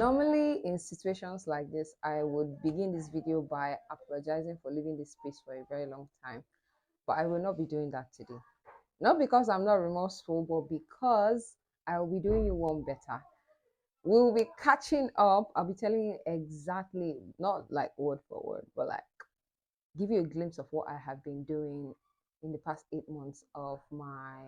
Normally, in situations like this, I would begin this video by apologizing for leaving this space for a very long time, but I will not be doing that today. Not because I'm not remorseful, but because I will be doing you one better. We'll be catching up. I'll be telling you exactly, not like word for word, but like give you a glimpse of what I have been doing in the past 8 months of my,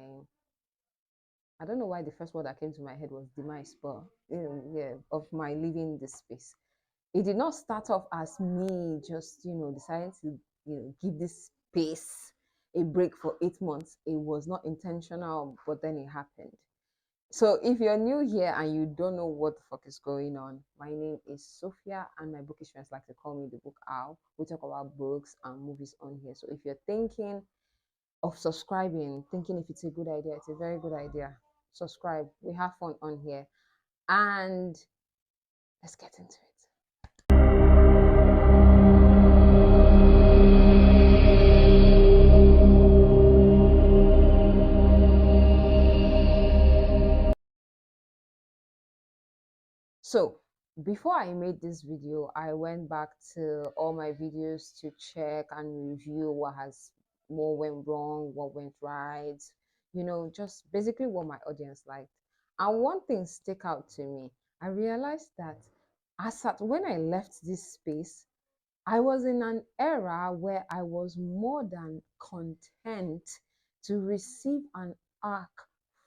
I don't know why the first word that came to my head was demise, but yeah, of my leaving this space. It did not start off as me just, deciding to, give this space a break for 8 months. It was not intentional, but then it happened. So if you're new here and you don't know what the fuck is going on, my name is Sophia and my bookish friends like to call me the book owl. We talk about books and movies on here. So if you're thinking of subscribing, thinking if it's a good idea, it's a very good idea. Subscribe. We have fun on here. And let's get into it. So before I made this video, I went back to all my videos to check and review what went wrong, what went right, just basically what my audience liked. And one thing stuck out to me. I realized that when I left this space, I was in an era where I was more than content to receive an arc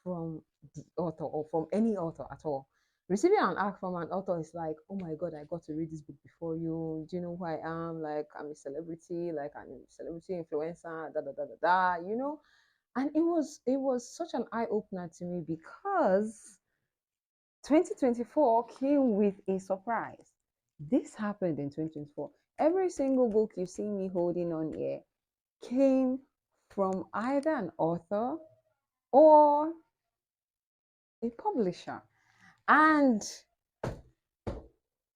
from the author or from any author at all. Receiving an arc from an author is like, oh my God, I got to read this book before you. Do you know who I am? Like, I'm a celebrity, like, I'm a celebrity influencer, da da da da da. And it was such an eye opener to me because 2024 came with a surprise. This happened in 2024. Every single book you see me holding on here came from either an author or a publisher. And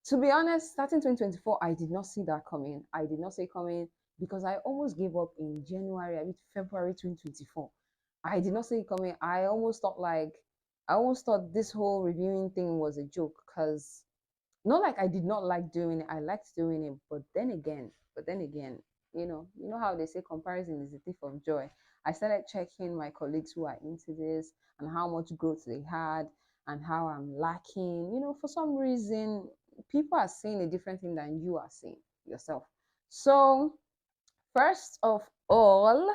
to be honest, starting 2024, I did not see that coming. I did not see it coming because I almost gave up in February 2024. I did not see it coming. I almost thought this whole reviewing thing was a joke because not like I did not like doing it. I liked doing it, but then again, you know how they say comparison is a thief of joy. I started checking my colleagues who are into this and how much growth they had and how I'm lacking. For some reason, people are seeing a different thing than you are seeing yourself. So first of all,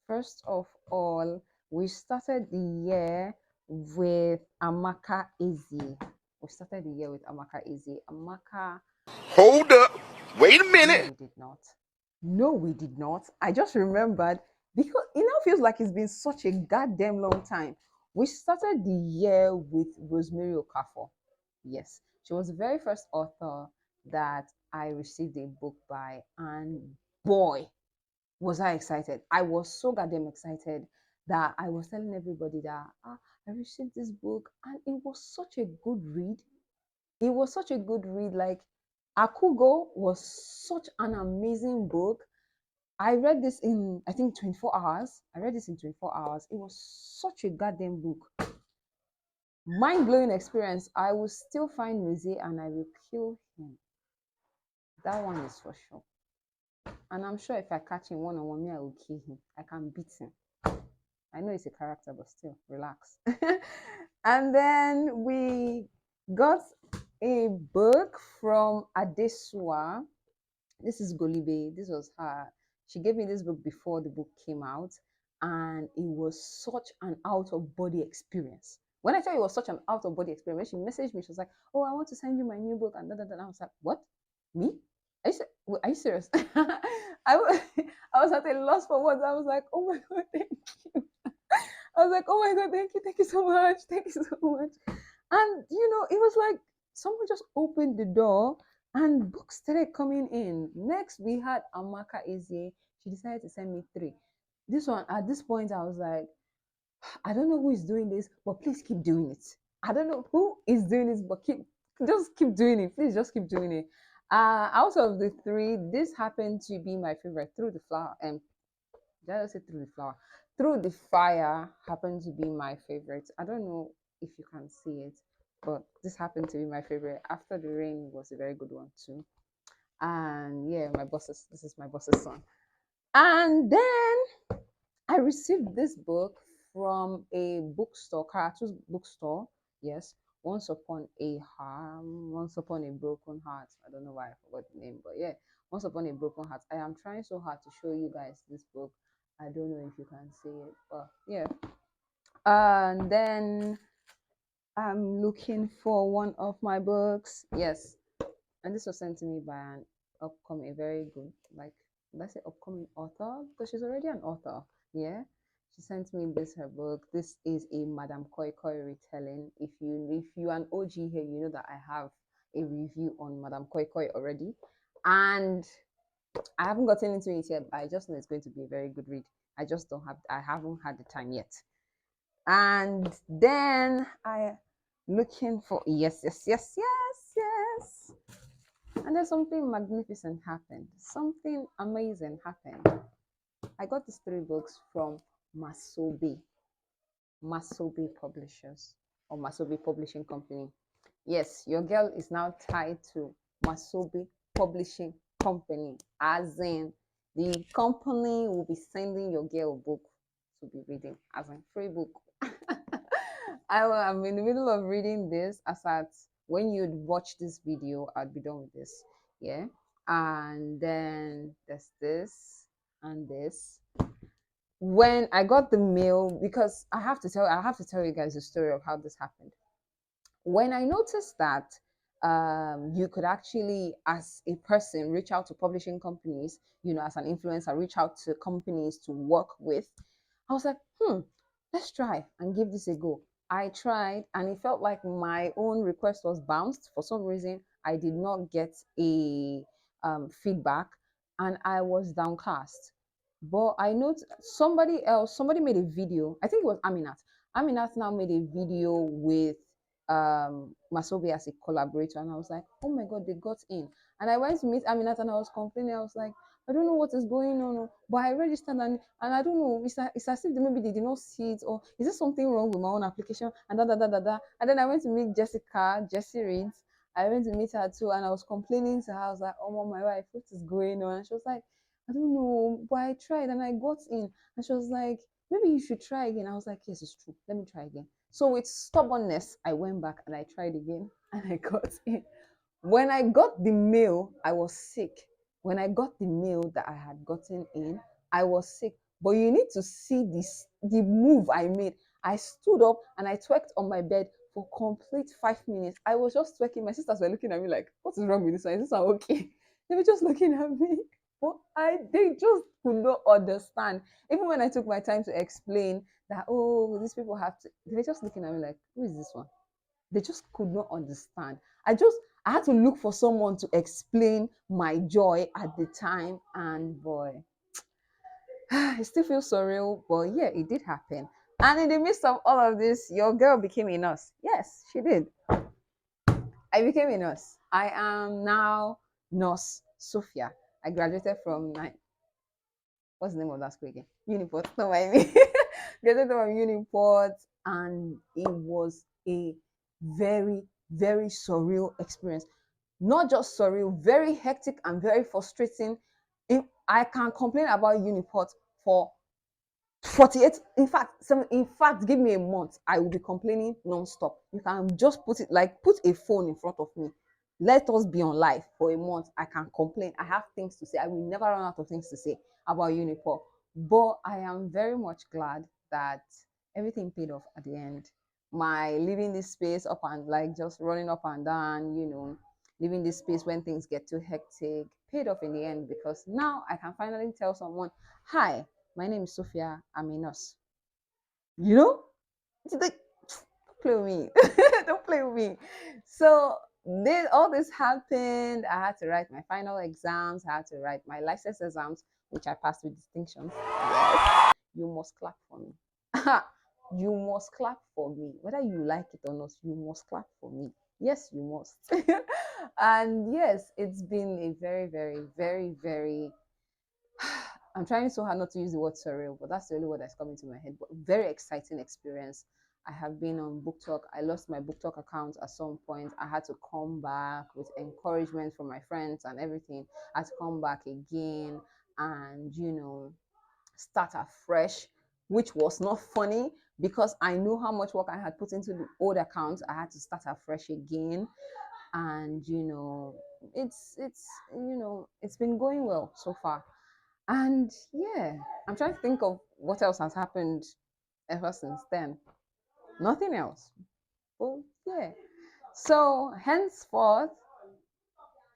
first of all, we started the year with Amaka Izzy. We started the year with Amaka Izzy. Amaka. Hold up. Wait a No, minute. we did not. No, we did not. I just remembered because it now feels like it's been such a goddamn long time. We started the year with Rosemary Okafor. Yes, she was the very first author that I received a book by, and boy, was I excited. I was so goddamn excited that I was telling everybody that I received this book, and it was such a good read. It was such a good read. Like, Akugo was such an amazing book. I read this in, I think, 24 hours. I read this in 24 hours. It was such a goddamn book. Mind blowing experience. I will still find Rizzy and I will kill him. That one is for sure. And I'm sure if I catch him one on one, me, I will kill him. I can beat him. I know it's a character, but still, relax. And then we got a book from Adesua. This is Golibe. This was her. She gave me this book before the book came out, and it was such an out of body experience. When I tell you it was such an out of body experience, when she messaged me, she was like, "Oh, I want to send you my new book," and da da da. I was like, "What? Me? Are you serious?" I was at a loss for words. I was like, "Oh my God, thank you." I was like, "Oh my God, thank you so much, thank you so much." And it was like someone just opened the door and books started coming in. Next, we had Amaka Izzy. She decided to send me three. This one, at this point, I was like, I don't know who is doing this, but please keep doing it. I don't know who is doing this, but just keep doing it. Please just keep doing it. Out of the three, this happened to be my favorite. Through the Flower, and did I say Through the Flower? Through the Fire happened to be my favorite. I don't know if you can see it, but this happened to be my favorite. After the Rain was a very good one too. And yeah, my boss's this is my boss's son. And then I received this book from a bookstore, Karatu's bookstore. Yes, Once Upon a Broken Heart. I don't know why I forgot the name, but yeah, Once Upon a Broken Heart. I am trying so hard to show you guys this book. I don't know if you can see it, but yeah. And then I'm looking for one of my books. Yes, and this was sent to me by an upcoming, a very good, like, let's say upcoming author, because she's already an author. Yeah, she sent me this her book. This is a Madame Koi Koi retelling. If you an OG here, you know that I have a review on Madame Koi Koi already, and I haven't gotten into it yet. But I just know it's going to be a very good read. I haven't had the time yet. And then I looking for yes, yes, yes, yes, yes. And then something magnificent happened. Something amazing happened. I got these three books from Masobe, Masobe Publishers or Masobe Publishing Company. Yes, your girl is now tied to Masobe Publishing Company, as in the company will be sending your girl a book to be reading, as in free book. I'm in the middle of reading this. As at when you'd watch this video, I'd be done with this. Yeah. And then there's this and this. When I got the mail, because I have to tell you guys the story of how this happened. When I noticed that you could actually, as a person, reach out to publishing companies, as an influencer, reach out to companies to work with, I was like, let's try and give this a go. I tried, and it felt like my own request was bounced. For some reason, I did not get a feedback, and I was downcast. But I noticed somebody made a video. I think it was Aminat. Aminat now made a video with Masobe as a collaborator, and I was like, oh my god, they got in. And I went to meet Aminat, and I was complaining. I was like, I don't know what is going on, but I registered, and I don't know. It's as if maybe they did not see it, or is there something wrong with my own application? And da da da da da. And then I went to meet Jessie Reeds. I went to meet her too, and I was complaining to her. I was like, oh my wife, what is going on? And she was like, I don't know, but I tried and I got in. And she was like, maybe you should try again. I was like, yes, it's true. Let me try again. So with stubbornness, I went back and I tried again and I got in. When I got the mail, I was sick. When I got the mail that I had gotten in, I was sick. But you need to see the move I made. I stood up and I twerked on my bed for complete 5 minutes. I was just twerking. My sisters were looking at me like, what is wrong with this one? Is this one okay? They were just looking at me. But they just could not understand. Even when I took my time to explain that, oh, these people have to, they were just looking at me like, who is this one? They just could not understand. I had to look for someone to explain my joy at the time, and boy, it still feels surreal, but yeah, it did happen. And in the midst of all of this, your girl became a nurse. Yes, she did. I became a nurse. I am now nurse Sophia. I graduated from what's the name of that school again? Uniport. No, I mean, graduated from Uniport, and it was a very, very surreal experience. Not just surreal, very hectic and very frustrating. If I can complain about Uniport for 48, in fact give me a month, I will be complaining non-stop. You can just put a phone in front of me, let us be on live for a month. I can complain. I have things to say. I will never run out of things to say about Uniport. But I am very much glad that everything paid off at the end. My leaving this space up and like just running up and down, leaving this space when things get too hectic, paid off in the end, because now I can finally tell someone, hi, my name is Sophia. I'm a nurse. You know? It's like, don't play with me. Don't play with me. So all this happened. I had to write my final exams. I had to write my license exams, which I passed with distinctions. Yes. You must clap for me. You must clap for me. Whether you like it or not, you must clap for me. Yes, you must. And yes, it's been a very, very, very, very I'm trying so hard not to use the word surreal, but that's the only word that's coming to my head. But very exciting experience. I have been on book talk. I lost my book talk account at some point. I had to come back with encouragement from my friends and everything. I had to come back again and, start afresh, which was not funny because I knew how much work I had put into the old account. I had to start afresh again. And, it's been going well so far. And yeah, I'm trying to think of what else has happened ever since then. Nothing else. Well, yeah. So henceforth,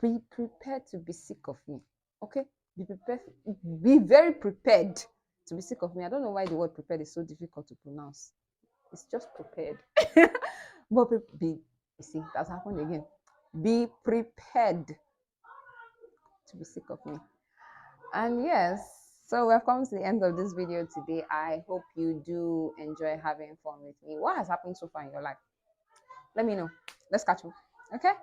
be prepared to be sick of me. Okay? Be prepared. Be very prepared to be sick of me. I don't know why the word prepared is so difficult to pronounce. It's just prepared. But you see, that's happened again. Be prepared to be sick of me. And yes, so we've come to the end of this video today. I hope you do enjoy having fun with me. What has happened so far in your life? Let me know. Let's catch up. Okay?